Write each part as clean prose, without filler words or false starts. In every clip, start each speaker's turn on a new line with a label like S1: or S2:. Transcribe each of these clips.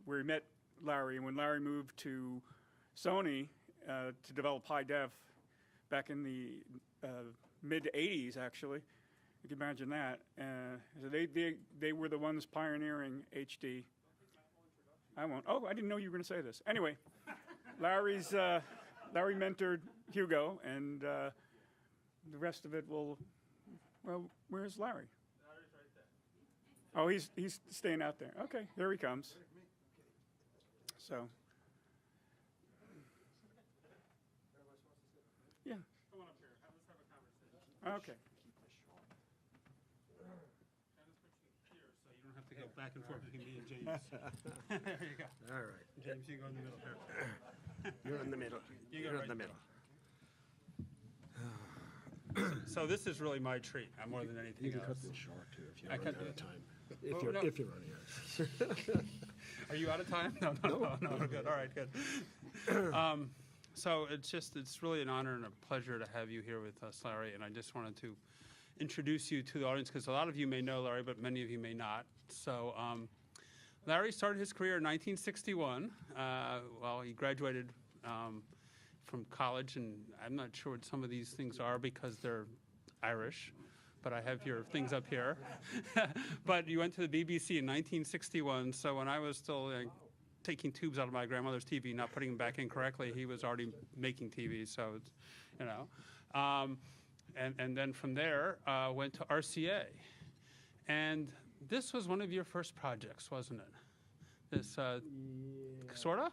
S1: where he met Larry, and when Larry moved to Sony to develop high def back in the mid '80s, actually, you can imagine that. So they were the ones pioneering HD. I won't. Oh, I didn't know you were going to say this. Anyway, Larry mentored Hugo, and the rest of it will. Well, where's Larry?
S2: Larry's right there.
S1: Oh, he's staying out there. Okay, here he comes. So. Yeah.
S2: Come on up here. Let's have a conversation.
S1: Okay.
S2: So you don't have to go back and forth between me and James. There you go.
S3: All right.
S2: James, you go in the middle here.
S3: You're in the middle.
S2: You go
S3: You're
S2: right
S3: in the middle.
S2: So this is really my treat, more than anything
S3: You can
S2: else.
S3: cut this short too if you're
S2: I
S3: running
S2: cut
S3: out of
S2: this?
S3: time.
S2: Oh, no.
S3: If you're running out.
S2: Are you out of time? No, good. All right, good. So it's really an honor and a pleasure to have you here with us, Larry. And I just wanted to introduce you to the audience because a lot of you may know Larry, but many of you may not. So Larry started his career in 1961. Well, he graduated from college, and I'm not sure what some of these things are because they're Irish, but I have your things up here. But you went to the BBC in 1961, so when I was still taking tubes out of my grandmother's TV, not putting them back in correctly, he was already making TV, so it's, you know. And then from there, went to RCA. And this was one of your first projects, wasn't it? This, sorta?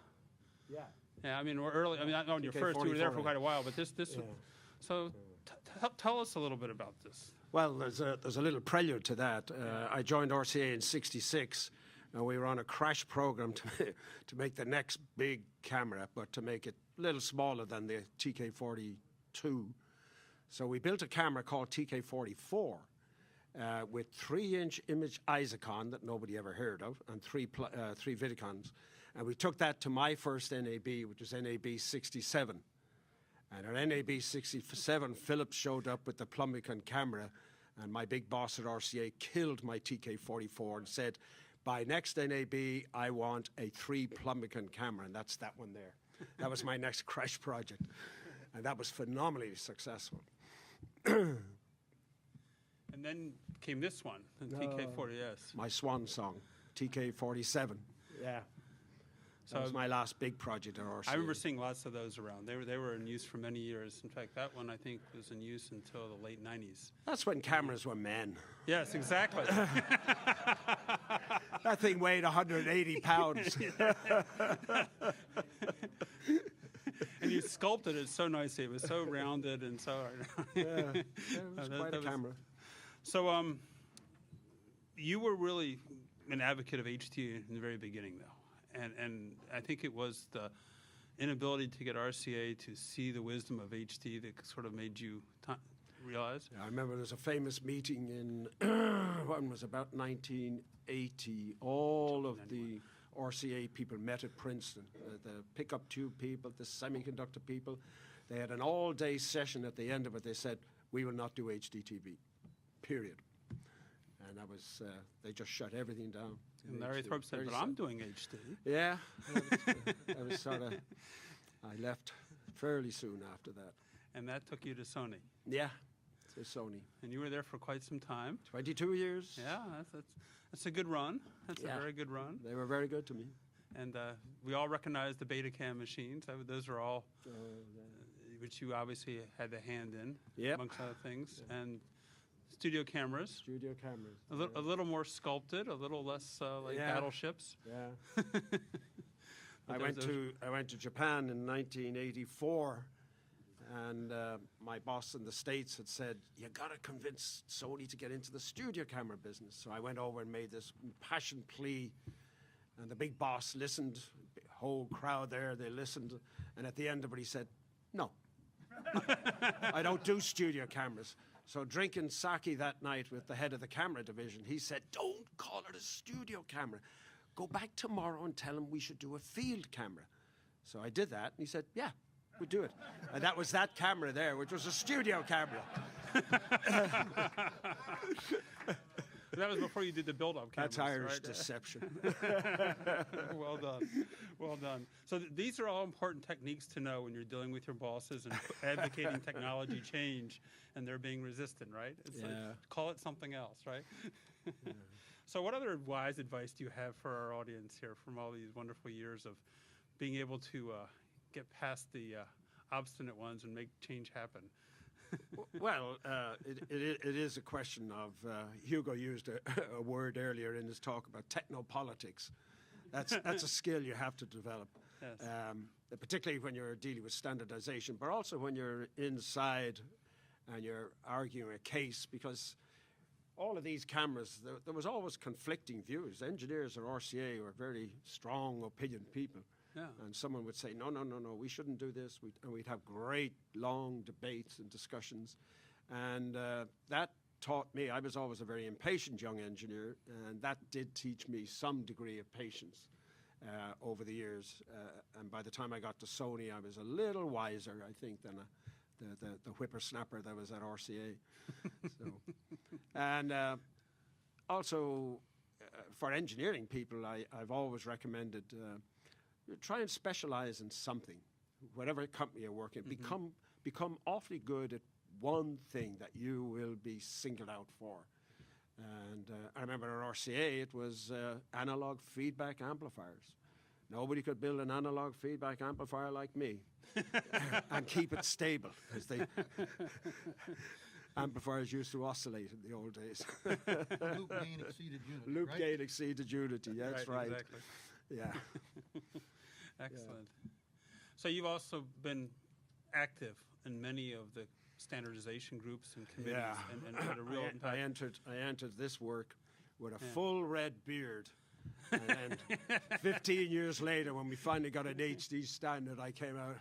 S3: Yeah.
S2: Yeah, I mean, we're early. I mean, not on your first. You were there for quite a while, but this.
S3: Yeah.
S2: So, tell us a little bit about this.
S3: Well, there's a little prelude to that. I joined RCA in '66, and we were on a crash program to make the next big camera, but to make it a little smaller than the TK42. So we built a camera called TK44 with 3-inch image Isocon that nobody ever heard of, and three Vidicons. And we took that to my first NAB, which was NAB 67. And at NAB 67, Phillips showed up with the Plumbicon camera, and my big boss at RCA killed my TK44 and said, by next NAB, I want a 3 Plumbicon camera, and that's that one there. That was my next crash project, and that was phenomenally successful.
S2: And then came this one, the TK40S.
S3: My swan song, TK47. Yeah.
S2: So
S3: That was my last big project at RCA.
S2: I remember seeing lots of those around. They were in use for many years. In fact, that one I think was in use until the late 90s.
S3: That's when cameras were men.
S2: Yes, exactly.
S3: That thing weighed 180 pounds.
S2: And you sculpted it so nicely. It was so rounded and so.
S3: Yeah, it was quite a camera.
S2: So, you were really an advocate of HT in the very beginning, though. And I think it was the inability to get RCA to see the wisdom of HT that sort of made you realize.
S3: Yeah, I remember there was a famous meeting in, when was it, about 1980. All of the RCA people met at Princeton, the pickup tube people, the semiconductor people. They had an all-day session at the end of it. They said, we will not do HDTV, period. And that was, they just shut everything down.
S2: And Larry Thorpe said, but I'm doing HD.
S3: Yeah, I was sort of, I left fairly soon after that.
S2: And that took you to Sony.
S3: Yeah, to Sony.
S2: And you were there for quite some time.
S3: 22 years.
S2: Yeah, that's a good run. That's
S3: Yeah.
S2: a very good run.
S3: They were very good to me.
S2: And we all recognize the Betacam machines. Those are all, which you obviously had a hand in,
S3: Yep.
S2: amongst other things. And studio cameras.
S3: Studio cameras.
S2: A little more sculpted, a little less like
S3: Yeah.
S2: battleships.
S3: Yeah. I went to Japan in 1984, and my boss in the States had said, you got to convince Sony to get into the studio camera business. So I went over and made this impassioned plea, and the big boss listened, whole crowd there, they listened, and at the end of it he said, no, I don't do studio cameras. So drinking sake that night with the head of the camera division, he said, don't call it a studio camera. Go back tomorrow and tell him we should do a field camera. So I did that, and he said, yeah, we'll do it. And that was that camera there, which was a studio camera.
S2: that was before you did the build-up cameras.
S3: That's Irish
S2: right?
S3: deception.
S2: Well done. Well done. So these are all important techniques to know when you're dealing with your bosses and advocating technology change and they're being resistant, right? It's like, call it something else, right? So what other wise advice do you have for our audience here from all these wonderful years of being able to get past the obstinate ones and make change happen?
S3: Well, it is a question of, Hugo used a word earlier in his talk about technopolitics. That's a skill you have to develop,
S2: Yes.
S3: Particularly when you're dealing with standardization, but also when you're inside and you're arguing a case, because all of these cameras, there was always conflicting views. Engineers or RCA were very strong opinion people.
S2: Yeah.
S3: And someone would say, no, we shouldn't do this. And we'd have great long debates and discussions. And that taught me, I was always a very impatient young engineer, and that did teach me some degree of patience over the years. And by the time I got to Sony, I was a little wiser, I think, than the whippersnapper that was at RCA. And also, for engineering people, I've always recommended try and specialize in something, whatever company you're working. Become awfully good at one thing that you will be singled out for. And I remember at RCA, it was analog feedback amplifiers. Nobody could build an analog feedback amplifier like me and keep it stable, because they amplifiers used to oscillate in the old days.
S4: Loop gain exceeded unity.
S3: Loop
S4: right?
S3: gain exceeded unity. That's right.
S2: Exactly.
S3: Yeah.
S2: Excellent. So you've also been active in many of the standardization groups and committees,
S3: Yeah.
S2: and had a real impact.
S3: I entered this work with a full red beard. And then 15 years later, when we finally got an HD standard, I came out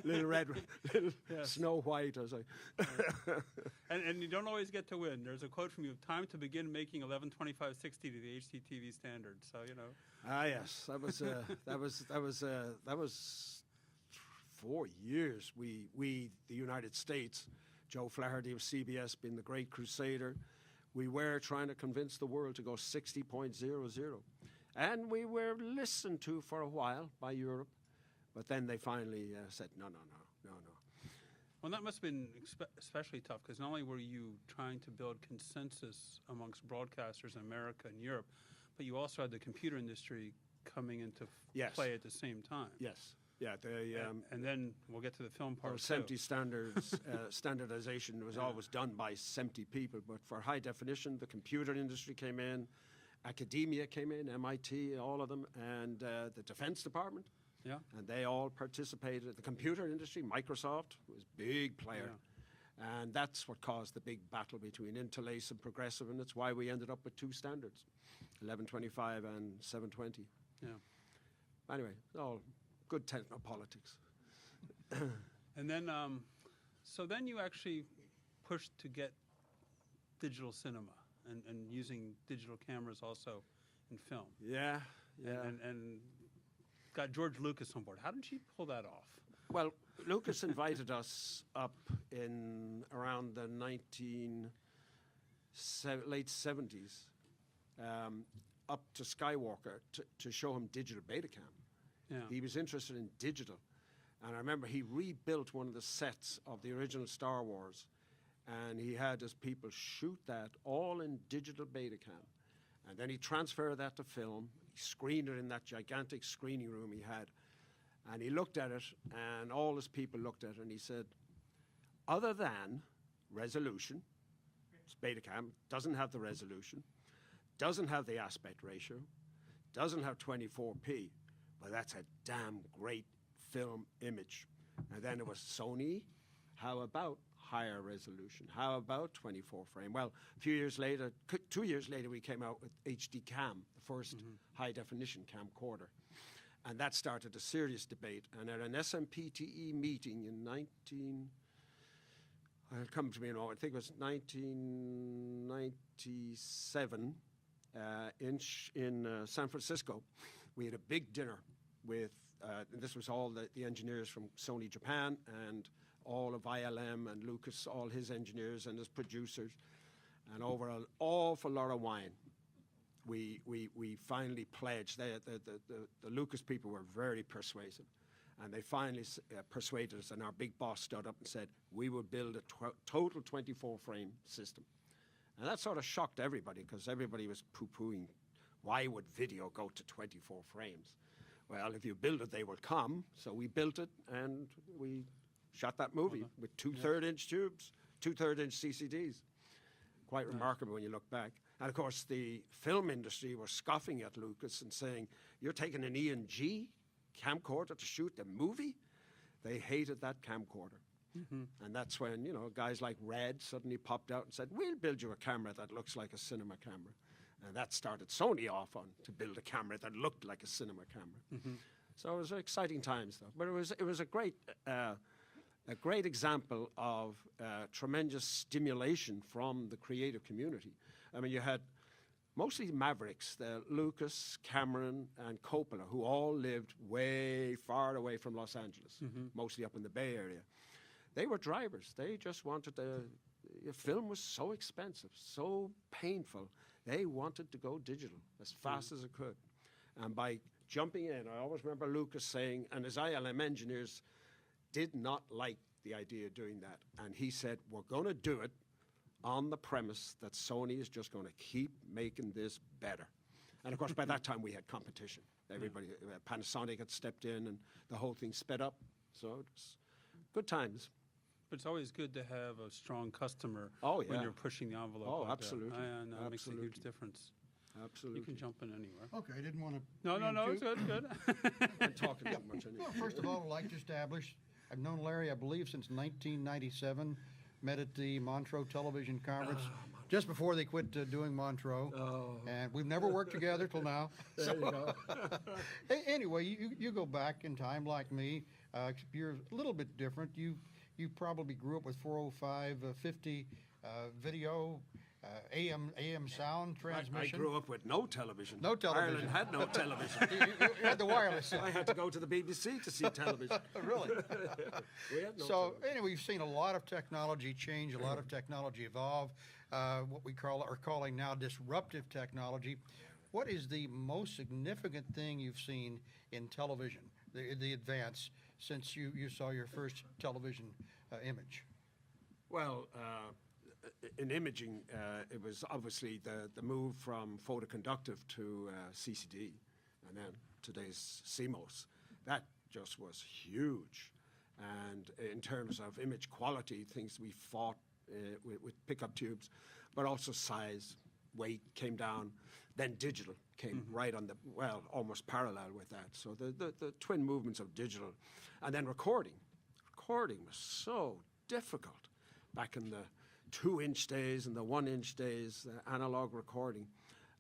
S3: little red, little Snow White. I was like,
S2: And you don't always get to win. There's a quote from you: "Time to begin making 112560 to the HDTV standard." So you know.
S3: Ah, yes, that was 4 years. We, the United States, Joe Flaherty of CBS being the great crusader, we were trying to convince the world to go 60.00. And we were listened to for a while by Europe, but then they finally said, no.
S2: Well, that must have been especially tough, because not only were you trying to build consensus amongst broadcasters in America and Europe, but you also had the computer industry coming into play at the same time.
S3: Yes. Yeah,
S2: and then we'll get to the film part.
S3: SMPTE standards, standardization was always done by SMPTE people, but for high definition, the computer industry came in, academia came in, MIT, all of them, and the Defense Department.
S2: Yeah.
S3: And they all participated. The computer industry, Microsoft, was a big player. Yeah. And that's what caused the big battle between Interlace and Progressive, and it's why we ended up with two standards, 1125 and 720.
S2: Yeah.
S3: Anyway, it's all good technopolitics.
S2: And then, so then you actually pushed to get digital cinema and using digital cameras also in film.
S3: Yeah.
S2: And got George Lucas on board. How did you pull that off?
S3: Well, Lucas invited us up in around the late 70s up to Skywalker to show him digital Betacam.
S2: Yeah.
S3: He was interested in digital. And I remember he rebuilt one of the sets of the original Star Wars, and he had his people shoot that all in digital Betacam. And then he transferred that to film. He screened it in that gigantic screening room he had. And he looked at it, and all his people looked at it, and he said, other than resolution, it's Betacam, doesn't have the resolution, doesn't have the aspect ratio, doesn't have 24p, but that's a damn great film image. And then it was Sony, how about higher resolution? How about 24 frame? Well, a few years later, 2 years later, we came out with HD Cam, the first high definition camcorder. And that started a serious debate. And at an SMPTE meeting in it'll come to me in a moment, I think it was 1997 in San Francisco. We had a big dinner with, this was all the engineers from Sony Japan and all of ILM and Lucas, all his engineers and his producers. And over an awful lot of wine, we finally pledged. The Lucas people were very persuasive. And they finally persuaded us, and our big boss stood up and said, we will build a total 24-frame system. And that sort of shocked everybody, because everybody was poo-pooing, why would video go to 24 frames? Well, if you build it, they will come. So we built it, and we shot that movie with 2/3 inch tubes, 2/3 inch CCDs. Quite remarkable when you look back. And of course, the film industry were scoffing at Lucas and saying, you're taking an E&G camcorder to shoot the movie? They hated that camcorder. And that's when, guys like Red suddenly popped out and said, we'll build you a camera that looks like a cinema camera. And that started Sony off on to build a camera that looked like a cinema camera. So it was exciting times, though. But it was a great example of tremendous stimulation from the creative community. I mean, you had mostly Mavericks, Lucas, Cameron, and Coppola, who all lived way far away from Los Angeles, mostly up in the Bay Area. They were drivers. They just wanted the film was so expensive, so painful. They wanted to go digital as fast as it could. And by jumping in, I always remember Lucas saying, and his ILM engineers did not like the idea of doing that. And he said, we're going to do it on the premise that Sony is just going to keep making this better. And of course, by that time, we had competition. Everybody, Panasonic had stepped in, and the whole thing sped up. So it was good times.
S2: But it's always good to have a strong customer
S3: Oh,
S2: when
S3: yeah.
S2: you're pushing the envelope.
S3: Oh,
S2: like that.
S3: absolutely.
S2: That makes a huge
S3: Absolutely.
S2: difference.
S3: Absolutely.
S2: You can jump in anywhere.
S4: Okay, I didn't want to.
S2: No, it's good.
S3: I'm talking too much anyway.
S4: Well, first of all, I'd like to establish, I've known Larry, I believe, since 1997. Met at the Montreux Television Conference just before they quit doing Montreux. And we've never worked together till now.
S3: There you go.
S4: Anyway, you go back in time like me. You're a little bit different. You probably grew up with 405, 50 video, AM sound
S3: I
S4: transmission.
S3: grew up with no television.
S4: No television.
S3: Ireland had no television.
S4: You had the wireless.
S3: I had to go to the BBC to see television.
S4: Really?
S3: We had no
S4: So
S3: television.
S4: anyway, we've seen a lot of technology change, a lot of technology evolve, what we are calling now disruptive technology. What is the most significant thing you've seen in television, the advance, since you saw your first television image?
S3: Well, in imaging, it was obviously the move from photoconductive to CCD, and then today's CMOS. That just was huge. And in terms of image quality, things we fought with pickup tubes, but also size, weight came down. Then digital came right on almost parallel with that. So the twin movements of digital. And then recording. Recording was so difficult back in the 2-inch days and the 1-inch days, the analog recording.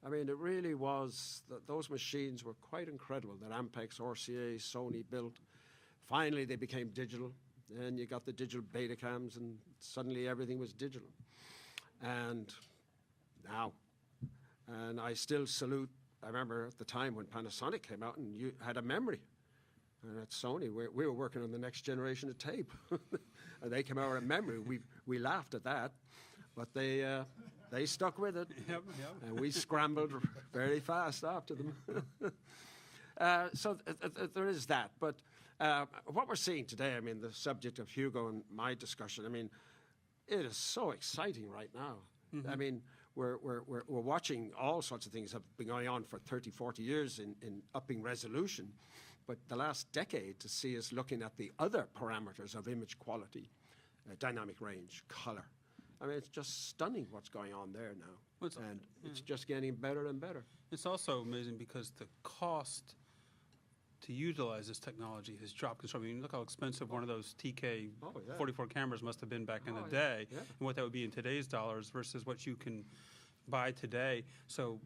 S3: I mean, it really was, those machines were quite incredible that Ampex, RCA, Sony built. Finally, they became digital. Then you got the digital Betacams, and suddenly everything was digital. And now, and I still salute, I remember at the time when Panasonic came out and you had a memory. And at Sony, we were working on the next generation of tape. And they came out with a memory. We laughed at that, but they stuck with it.
S2: Yep.
S3: And we scrambled very fast after them. So there is that. But what we're seeing today, I mean, the subject of Hugo and my discussion, I mean, it is so exciting right now. I mean, we're watching all sorts of things have been going on for 30, 40 years in upping resolution. But the last decade, to see us looking at the other parameters of image quality, dynamic range, color. I mean, it's just stunning what's going on there now. And it's just getting better and better.
S2: It's also amazing because the cost to utilize this technology has dropped considerably. I mean, look how expensive one of those TK 44 cameras must have been back in the day, and what that would be in today's dollars versus what you can buy today. So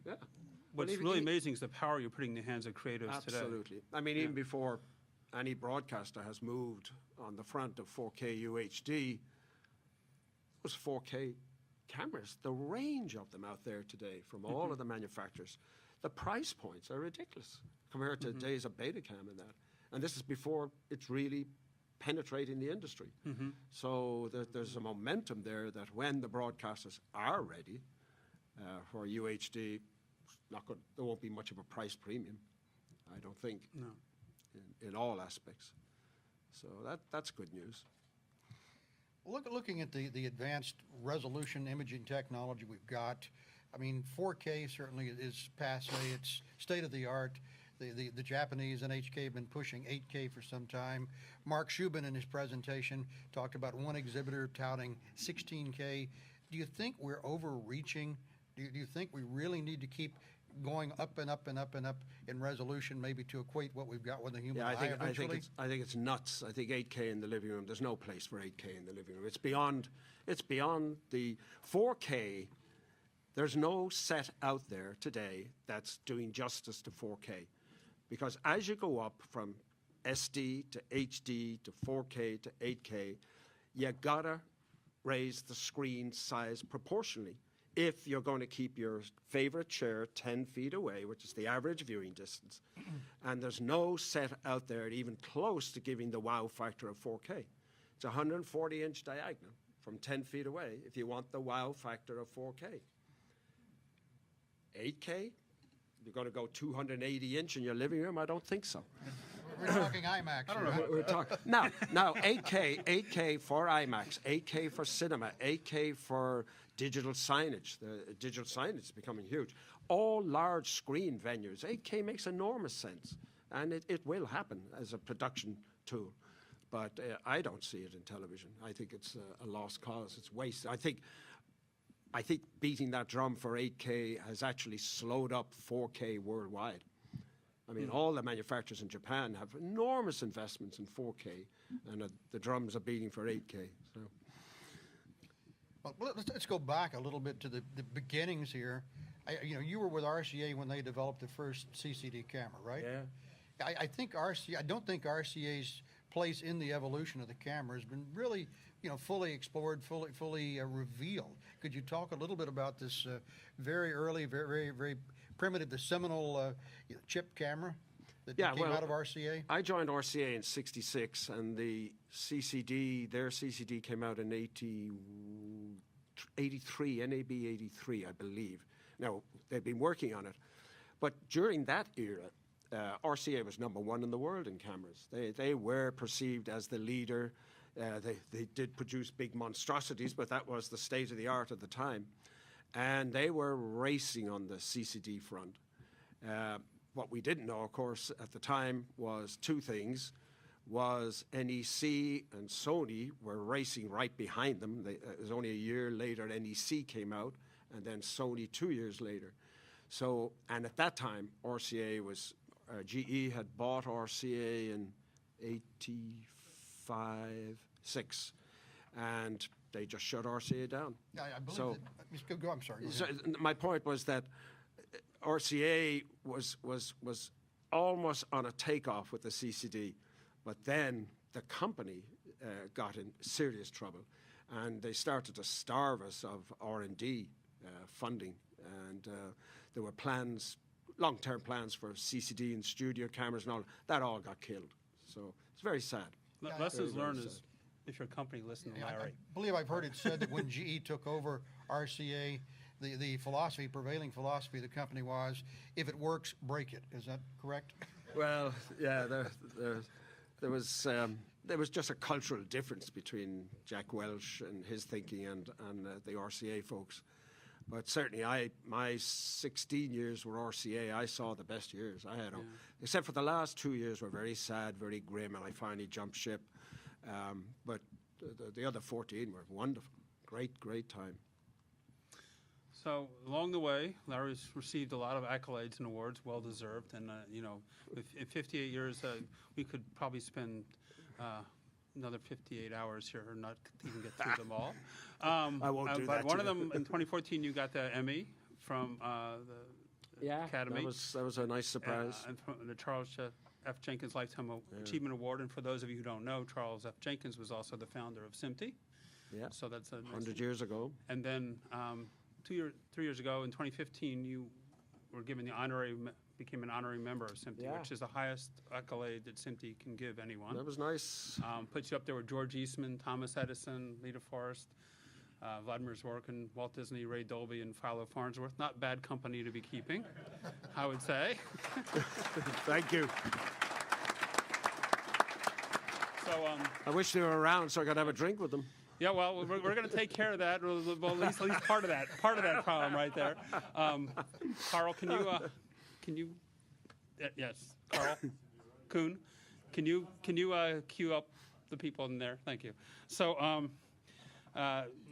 S2: what's really amazing is the power you're putting in the hands of creatives today.
S3: Absolutely. I mean, even before any broadcaster has moved on the front of 4K UHD, those 4K cameras, the range of them out there today from all of the manufacturers, the price points are ridiculous compared to days of Betacam and that. And this is before it's really penetrating the industry. So there's a momentum there that when the broadcasters are ready for UHD, there won't be much of a price premium, I don't think, in all aspects. So that's good news.
S4: Looking at the advanced resolution imaging technology we've got, I mean, 4K certainly is passé. It's state of the art. The Japanese NHK have been pushing 8K for some time. Mark Shubin in his presentation talked about one exhibitor touting 16K. Do you think we're overreaching? Do you think we really need to keep going up and up and up and up in resolution, maybe to equate what we've got with the human eye eventually?
S3: I think it's nuts. I think 8K in the living room, there's no place for 8K in the living room. It's beyond the 4K. There's no set out there today that's doing justice to 4K. Because as you go up from SD to HD to 4K to 8K, you gotta raise the screen size proportionally if you're going to keep your favorite chair 10 feet away, which is the average viewing distance. And there's no set out there even close to giving the wow factor of 4K. It's a 140-inch diagonal from 10 feet away if you want the wow factor of 4K. 8K? You're going to go 280-inch in your living room? I don't think so.
S4: We're talking IMAX. I don't know.
S3: We're talking now 8K for IMAX, 8K for cinema, 8K for digital signage. The digital signage is becoming huge. All large screen venues, 8K makes enormous sense, and it will happen as a production tool. But I don't see it in television. I think it's a lost cause. It's waste. I think beating that drum for 8K has actually slowed up 4K worldwide. I mean, all the manufacturers in Japan have enormous investments in 4K, and the drums are beating for 8K. So.
S4: Well, let's go back a little bit to the beginnings here. You were with RCA when they developed the first CCD camera, right?
S3: Yeah.
S4: I don't think RCA's place in the evolution of the camera has been really, fully explored, fully revealed. Could you talk a little bit about this very early, very, very primitive, the seminal chip camera that came out of RCA?
S3: I joined RCA in '66, and their CCD came out in 83, NAB 83, I believe. Now, they've been working on it. But during that era, RCA was #1 in the world in cameras. They were perceived as the leader. They did produce big monstrosities, but that was the state of the art at the time. And they were racing on the CCD front. What we didn't know, of course, at the time was two things. Was NEC and Sony were racing right behind them. It was only a year later NEC came out, and then Sony 2 years later. So, and at that time, RCA was, GE had bought RCA in 85, 6, and they just shut RCA down.
S4: I believe that. Go, I'm sorry.
S3: So my point was that RCA was almost on a takeoff with the CCD, but then the company got in serious trouble, and they started to starve us of R&D funding, and there were plans, long-term plans for CCD and studio cameras and all. That all got killed. So it's very sad.
S2: Lessons learned is if your company listens to Larry.
S4: I believe I've heard it said that when GE took over RCA, the prevailing philosophy of the company was, if it works, break it. Is that correct?
S3: Well, yeah, there was just a cultural difference between Jack Welch and his thinking and the RCA folks. But certainly, my 16 years with RCA, I saw the best years I had. Except for the last 2 years were very sad, very grim, and I finally jumped ship. But the other 14 were wonderful. Great time.
S2: So along the way, Larry's received a lot of accolades and awards, well deserved. And in 58 years, we could probably spend another 58 hours here, or not even get through them all.
S3: I won't do that.
S2: But one of them in 2014, you got the Emmy from the Academy.
S3: That was a nice surprise.
S2: And from the Charles F. Jenkins Lifetime Achievement Award. And for those of you who don't know, Charles F. Jenkins was also the founder of SMPTE.
S3: Yeah.
S2: So that's
S3: 100 years ago.
S2: And then 3 years ago, in 2015, you were given the honorary became an honorary member of SMPTE,
S3: Yeah.
S2: which is the highest accolade that SMPTE can give anyone.
S3: That was nice.
S2: Puts you up there with George Eastman, Thomas Edison, Lita Forrest, Vladimir Zworykin, Walt Disney, Ray Dolby, and Philo Farnsworth. Not bad company to be keeping, I would say.
S3: Thank you.
S2: So,
S3: I wish they were around so I could have a drink with them.
S2: yeah, well, we're going to take care of that. Well, at least part of that problem right there. Carl, can you? Yes, Carl, Kuhn, can you queue up the people in there? Thank you. So,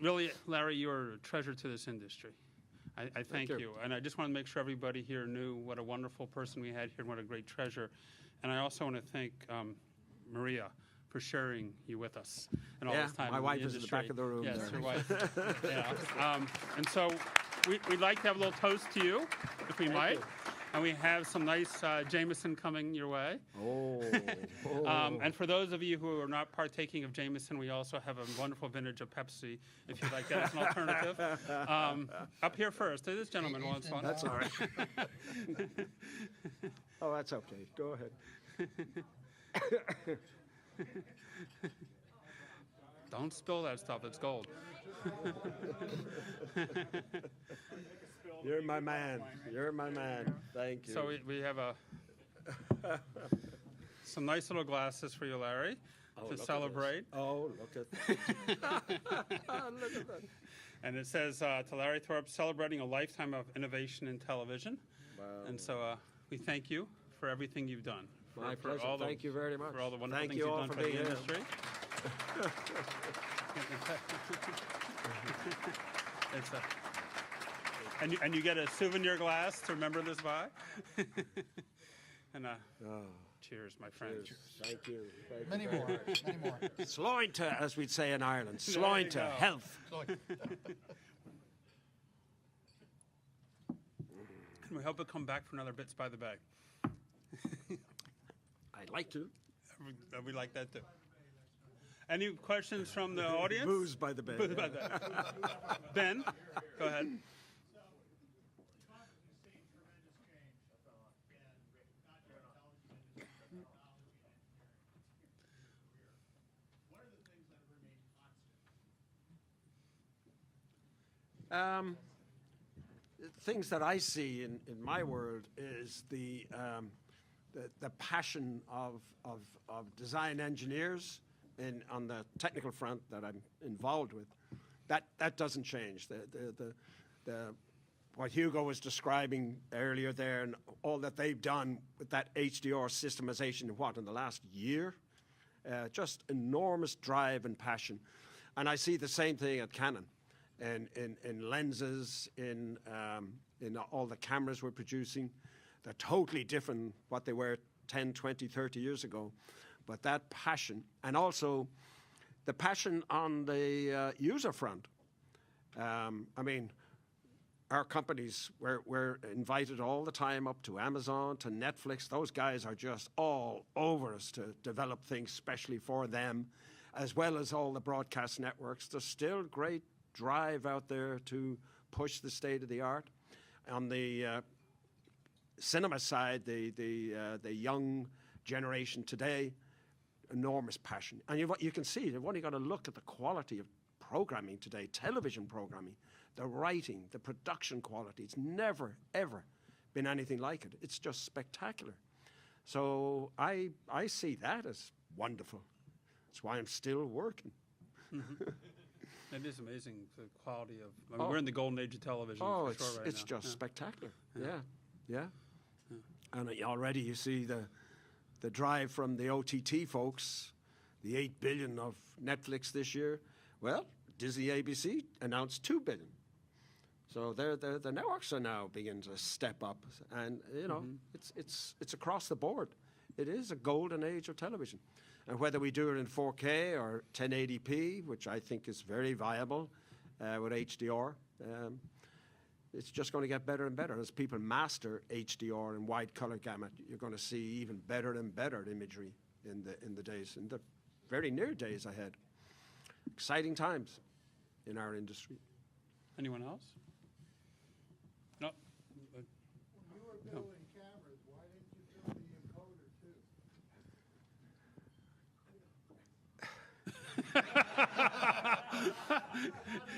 S2: really, Larry, you're a treasure to this industry. I thank
S3: you.
S2: you, and I just want to make sure everybody here knew what a wonderful person we had here and what a great treasure. And I also want to thank Maria for sharing you with us and all
S3: Yeah,
S2: this time.
S3: my
S2: in
S3: wife
S2: the
S3: is in the
S2: industry.
S3: back of the room
S2: Yes,
S3: there.
S2: your wife. Yeah. And so we'd like to have a little toast to you, if we might.
S3: you.
S2: And we have some nice Jameson coming your way.
S3: Oh.
S2: And for those of you who are not partaking of Jameson, we also have a wonderful vintage of Pepsi, if you'd like that as an alternative. Up here first. This gentleman wants one.
S3: That's all right. Oh, that's okay. Go ahead.
S2: Don't spill that stuff. It's gold.
S3: You're my man. You're my man. Thank you.
S2: So we have some nice little glasses for you, Larry,
S3: look
S2: to
S3: at
S2: celebrate.
S3: this. Oh, look at Look at that.
S2: And it says to Larry Thorpe, celebrating a lifetime of innovation in television.
S3: Wow.
S2: And so we thank you for everything you've done.
S3: My pleasure. Thank you very much.
S2: For all the wonderful
S3: Thank
S2: things
S3: you
S2: you've
S3: all
S2: done
S3: for
S2: for the
S3: being here.
S2: industry. It's and you get a souvenir glass to remember this by. And cheers, my friend.
S3: Cheers. Thank you. Thank
S4: Many
S3: you
S4: more,
S3: very much.
S4: many more.
S3: Sloin to, as we'd say in Ireland,
S2: There
S3: sloin
S2: you
S3: to
S2: go.
S3: health.
S4: So,
S2: And we hope it'll come back for another Bits by the Bag.
S3: I'd like to.
S2: We like that too. Any questions from the audience?
S3: Booze by the bed.
S2: Booze
S3: yeah.
S2: by the Ben, go ahead.
S3: Things that I see in my world is the passion of design engineers on the technical front that I'm involved with. That doesn't change. What Hugo was describing earlier there and all that they've done with that HDR systemization in the last year, just enormous drive and passion. And I see the same thing at Canon. And in lenses, in all the cameras we're producing. They're totally different what they were 10, 20, 30 years ago. But that passion, and also the passion on the user front. I mean, our companies, we're invited all the time up to Amazon, to Netflix. Those guys are just all over us to develop things specially for them, as well as all the broadcast networks. There's still great drive out there to push the state of the art. On the cinema side, the young generation today, enormous passion. And you can see, you've only got to look at the quality of programming today, television programming, the writing, the production quality. It's never, ever been anything like it. It's just spectacular. So I see that as wonderful. That's why I'm still working.
S2: Mm-hmm. It is amazing, the quality of, we're in the golden age of television for sure right now.
S3: It's just
S2: Yeah.
S3: spectacular. Yeah. And already you see the drive from the OTT folks, the 8 billion of Netflix this year. Well, Disney ABC announced 2 billion. So the networks are now beginning to step up, and it's across the board. It is a golden age of television. And whether we do it in 4K or 1080p, which I think is very viable with HDR, it's just going to get better and better. As people master HDR and wide color gamut, you're going to see even better and better imagery in the very near days ahead. Exciting times in our industry.
S2: Anyone else? No.
S5: When you were building cameras,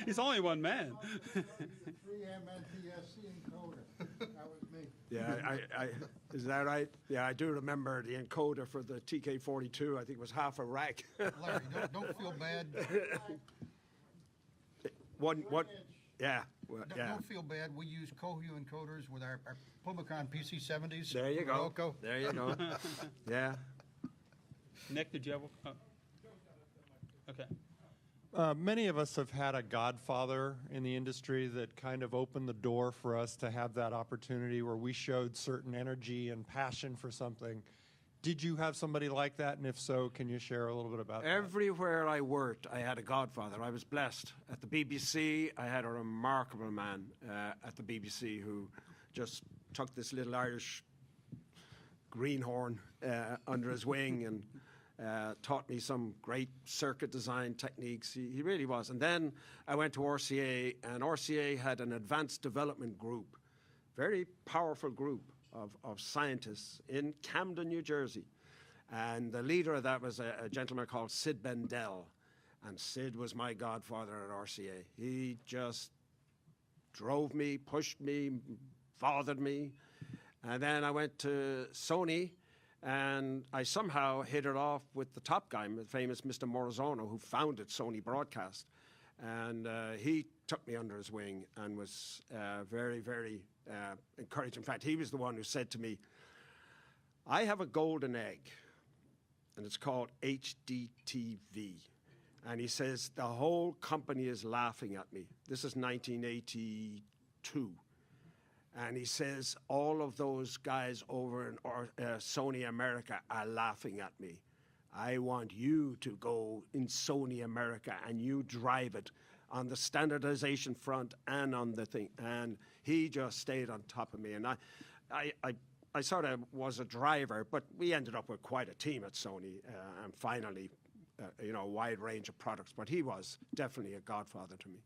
S2: He's only one man.
S5: The 3M NTSC encoder. That was me.
S3: Yeah, is that right? Yeah, I do remember the encoder for the TK-42. I think it was half a rack.
S4: Larry, don't feel bad.
S3: one, yeah, well, yeah.
S4: Don't feel bad. We use Cohu encoders with our Pumicon PC-70s.
S3: There you go.
S4: Loco.
S3: There you go. Yeah.
S2: Nick, did you have? Okay.
S6: Many of us have had a godfather in the industry that kind of opened the door for us to have that opportunity where we showed certain energy and passion for something. Did you have somebody like that? And if so, can you share a little bit about that?
S3: Everywhere I worked, I had a godfather. I was blessed. At the BBC, I had a remarkable man at the BBC who just took this little Irish greenhorn under his wing and taught me some great circuit design techniques. He really was. And then I went to RCA, and RCA had an advanced development group, very powerful group of scientists in Camden, New Jersey. And the leader of that was a gentleman called Sid Bendel. And Sid was my godfather at RCA. He just drove me, pushed me, fathered me. And then I went to Sony, and I somehow hit it off with the top guy, the famous Mr. Morozono, who founded Sony Broadcast. And he took me under his wing and was very, very encouraging. In fact, he was the one who said to me, I have a golden egg, and it's called HDTV. And he says, the whole company is laughing at me. This is 1982. And he says, all of those guys over in Sony America are laughing at me. I want you to go in Sony America and you drive it on the standardization front and on the thing. And he just stayed on top of me. And I sort of was a driver, but we ended up with quite a team at Sony and finally, a wide range of products. But he was definitely a godfather to me.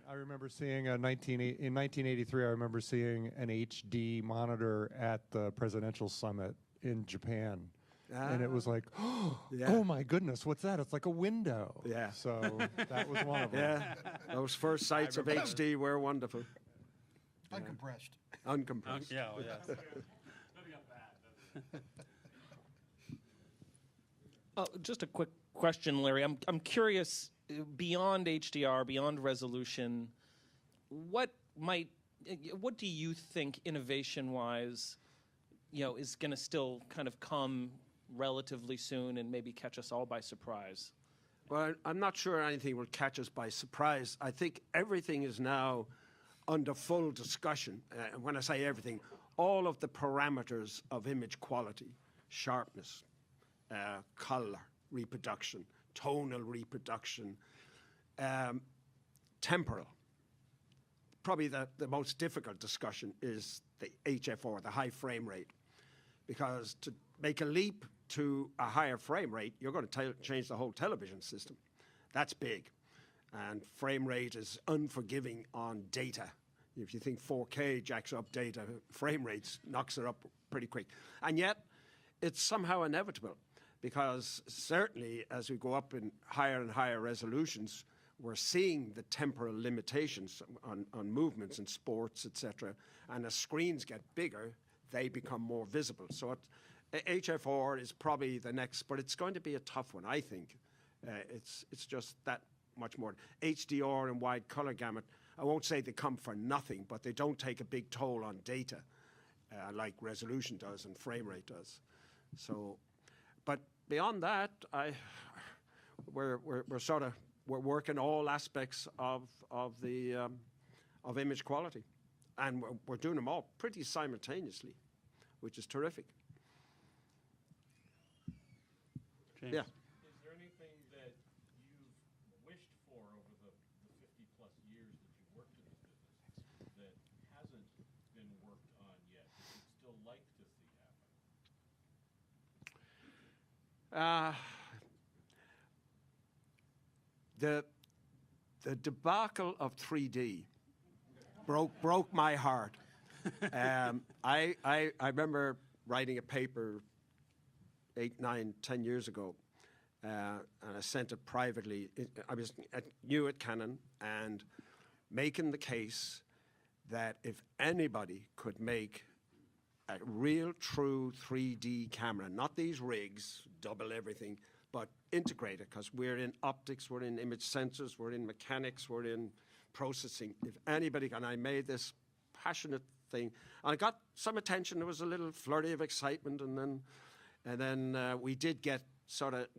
S6: I remember seeing in 1983, I remember seeing an HD monitor at the presidential summit in Japan. And it was like, oh my goodness, what's that? It's like a window.
S3: Yeah.
S6: So that was one of them.
S3: Yeah, those first sights of HD were wonderful.
S4: Uncompressed.
S3: Uncompressed.
S2: Yeah, well, yeah.
S7: Just a quick question, Larry. I'm curious, beyond HDR, beyond resolution, what do you think innovation-wise, is going to still kind of come relatively soon and maybe catch us all by surprise?
S3: Well, I'm not sure anything will catch us by surprise. I think everything is now under full discussion. And when I say everything, all of the parameters of image quality, sharpness, color reproduction, tonal reproduction, temporal. Probably the most difficult discussion is the HFR, the high frame rate. Because to make a leap to a higher frame rate, you're going to change the whole television system. That's big. And frame rate is unforgiving on data. If you think 4K jacks up data, frame rates knocks it up pretty quick. And yet, it's somehow inevitable. Because certainly, as we go up in higher and higher resolutions, we're seeing the temporal limitations on movements in sports, etc. And as screens get bigger, they become more visible. So HFR is probably the next, but it's going to be a tough one, I think. It's just that much more. HDR and wide color gamut, I won't say they come for nothing, but they don't take a big toll on data like resolution does and frame rate does. So, but beyond that, we're working all aspects of image quality, and we're doing them all pretty simultaneously, which is terrific.
S2: James.
S3: Yeah.
S8: Is there anything that you've wished for over the 50-plus years that you've worked in this business that hasn't been worked on yet, that you'd still like to see happen?
S3: The debacle of 3D broke my heart. I remember writing a paper 8, 9, 10 years ago, and I sent it privately. I was new at Canon and making the case that if anybody could make a real true 3D camera, not these rigs, double everything, but integrated, because we're in optics, we're in image sensors, we're in mechanics, we're in processing. If anybody, and I made this passionate thing, and I got some attention, there was a little flurry of excitement, and then we did get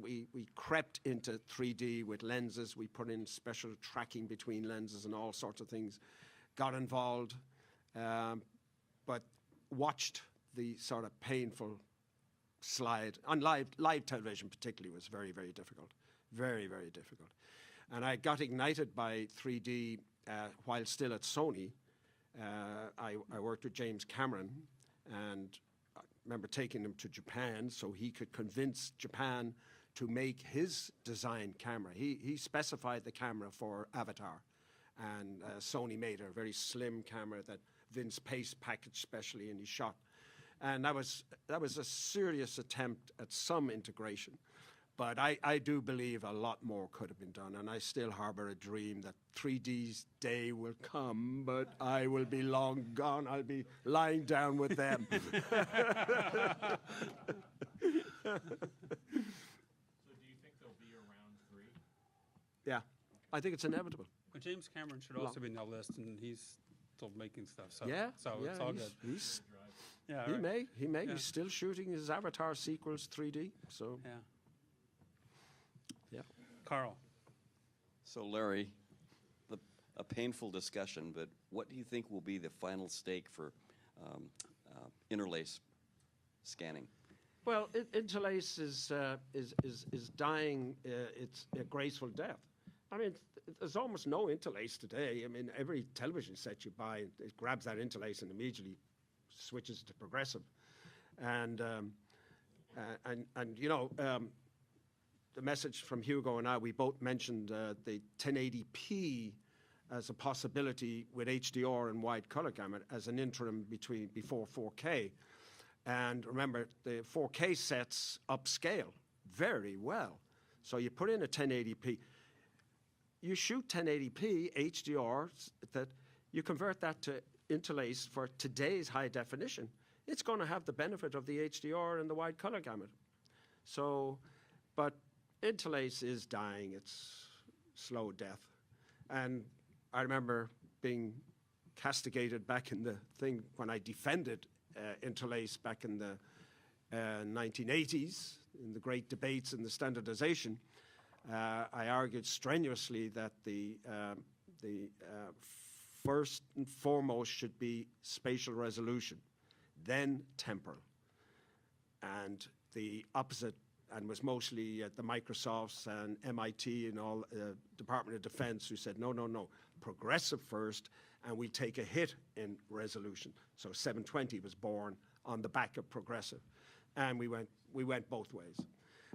S3: we crept into 3D with lenses. We put in special tracking between lenses and all sorts of things, got involved, but watched the sort of painful slide. On live television particularly was very, very difficult. Very, very difficult. And I got ignited by 3D while still at Sony. I worked with James Cameron, and I remember taking him to Japan so he could convince Japan to make his design camera. He specified the camera for Avatar, and Sony made a very slim camera that Vince Pace packaged specially, and he shot. And that was a serious attempt at some integration. But I do believe a lot more could have been done, and I still harbor a dream that 3D's day will come, but I will be long gone. I'll be lying down with them.
S8: So do you think they'll be around 3?
S3: Yeah, I think it's inevitable.
S2: But James Cameron should also be in that list, and he's still making stuff. So,
S3: Yeah,
S2: so
S3: yeah,
S2: it's all good. Yeah,
S3: He
S2: right.
S3: may.
S2: Yeah.
S3: He's still shooting his Avatar sequels 3D, so
S2: Yeah.
S3: yeah.
S2: Carl.
S9: So Larry, a painful discussion, but what do you think will be the final stake for interlace scanning?
S3: Well, interlace is dying its a graceful death. I mean, there's almost no interlace today. I mean, every television set you buy, it grabs that interlace and immediately switches to progressive. And you know, the message from Hugo and I, we both mentioned the 1080p as a possibility with HDR and wide color gamut as an interim before 4K. And remember, the 4K sets upscale very well. So you put in a 1080p, you shoot 1080p HDR, that you convert that to interlace for today's high definition. It's going to have the benefit of the HDR and the wide color gamut. So, but interlace is dying. It's slow death. And I remember being castigated back in the thing when I defended interlace back in the 1980s in the great debates in the standardization. I argued strenuously that the first and foremost should be spatial resolution, then temporal. And the opposite, and was mostly the Microsofts and MIT and all Department of Defense who said, no, progressive first, and we take a hit in resolution. So 720 was born on the back of progressive. And we went both ways.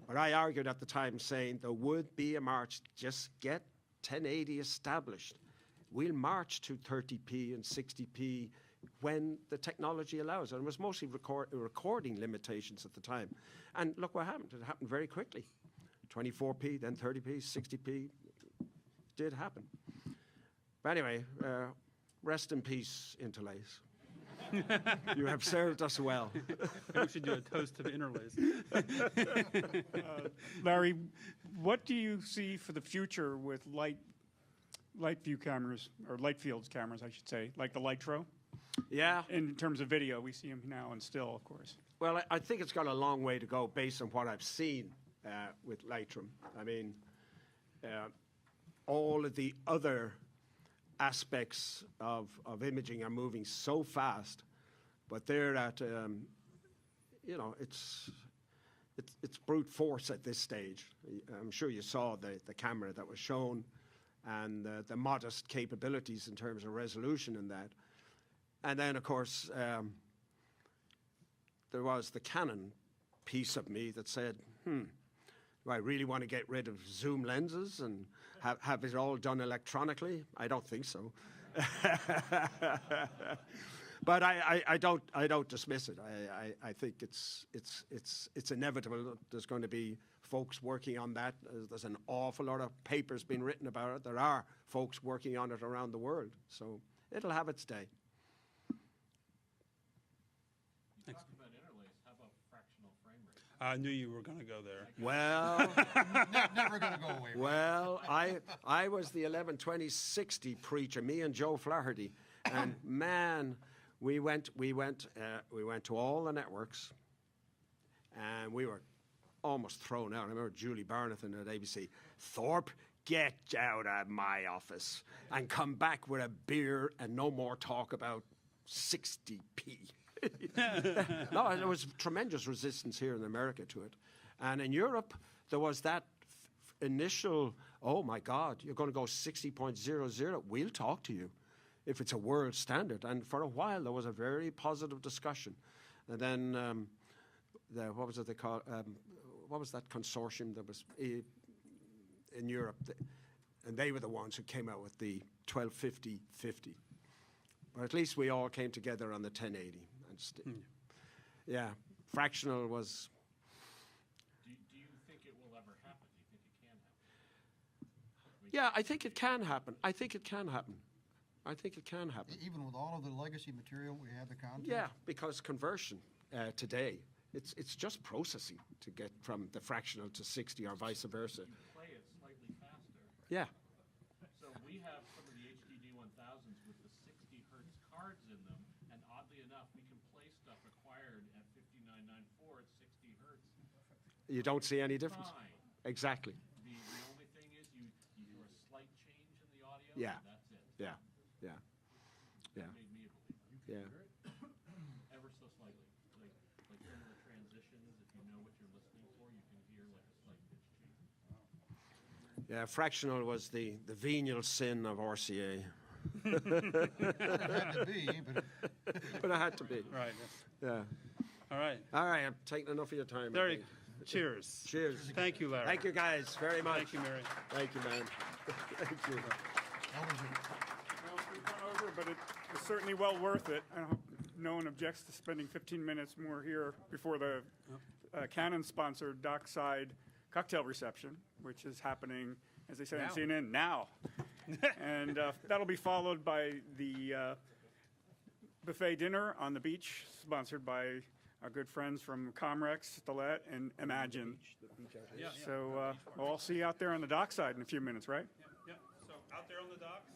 S3: But I argued at the time saying there would be a march, just get 1080 established. We'll march to 30p and 60p when the technology allows. And it was mostly recording limitations at the time. And look what happened. It happened very quickly. 24p, then 30p, 60p. Did happen. But anyway, rest in peace, interlace. You have served us well.
S2: We should do a toast to the interlace.
S1: Larry, what do you see for the future with light view cameras, or light fields cameras, I should say, like the Litro?
S3: Yeah.
S1: In terms of video, we see them now and still, of course.
S3: Well, I think it's got a long way to go based on what I've seen with Lightroom. I mean, all of the other aspects of imaging are moving so fast, but they're at, you know, it's brute force at this stage. I'm sure you saw the camera that was shown and the modest capabilities in terms of resolution in that. And then, of course, there was the Canon piece of me that said, do I really want to get rid of zoom lenses and have it all done electronically? I don't think so. But I don't dismiss it. I think it's inevitable. There's going to be folks working on that. There's an awful lot of papers being written about it. There are folks working on it around the world. So it'll have its day.
S8: You talked about interlace, how about fractional frame rate?
S2: I knew you were going to go there.
S3: Well,
S4: Never going to go away.
S3: well, I was the 11/20/60 preacher, me and Joe Flaherty, and man, we went to all the networks, and we were almost thrown out. I remember Julie Barnathan at ABC, "Thorpe, get out of my office and come back with a beer and no more talk about 60p." No, there was tremendous resistance here in America to it. And in Europe, there was that initial, oh my God, you're going to go 60.00, we'll talk to you if it's a world standard. And for a while, there was a very positive discussion. And then, what was it they called? What was that consortium that was in Europe? And they were the ones who came out with the 1250/50. But at least we all came together on the 1080. Yeah, fractional was.
S8: Do you think it will ever happen? Do you think it can happen?
S3: Yeah, I think it can happen. I think it can happen. I think it can happen.
S4: Even with all of the legacy material, we have the content?
S3: Yeah, because conversion today, it's just processing to get from the fractional to 60 or vice versa.
S8: You play it slightly faster.
S3: Yeah,
S8: So we have some of the HDD 1000s with the 60 hertz cards in them, and oddly enough, we can play stuff acquired at 59.94 at 60 hertz.
S3: you don't see any difference.
S8: Fine.
S3: Exactly.
S8: The only thing is you hear a slight change in the audio,
S3: Yeah.
S8: and that's it.
S3: Yeah, yeah, yeah,
S8: That made me a believer.
S3: yeah.
S8: Ever so slightly. Like some of the transitions, if you know what you're listening for, you can hear like a slight pitch change.
S3: Yeah, fractional was the venial sin of RCA.
S4: It had to be, but
S3: But it had to be.
S2: Right.
S3: Yeah.
S2: All right.
S3: All right, I'm taking enough of your time. I
S2: Larry,
S3: think.
S2: cheers.
S3: Cheers.
S2: Thank you, Larry.
S3: Thank you guys very much.
S2: Thank you, Mary.
S3: Thank you, man. Thank you.
S4: that was it.
S1: Well, we've gone over, but it's certainly well worth it. I hope no one objects to spending 15 minutes more here before the Canon-sponsored dockside cocktail reception, which is happening, as they say on CNN, now. And that'll be followed by the buffet dinner on the beach, sponsored by our good friends from Comrex, Stilette, and Imagine. So we'll all see you out there on the dockside in a few minutes, right?
S2: Yeah. So out there on the docks.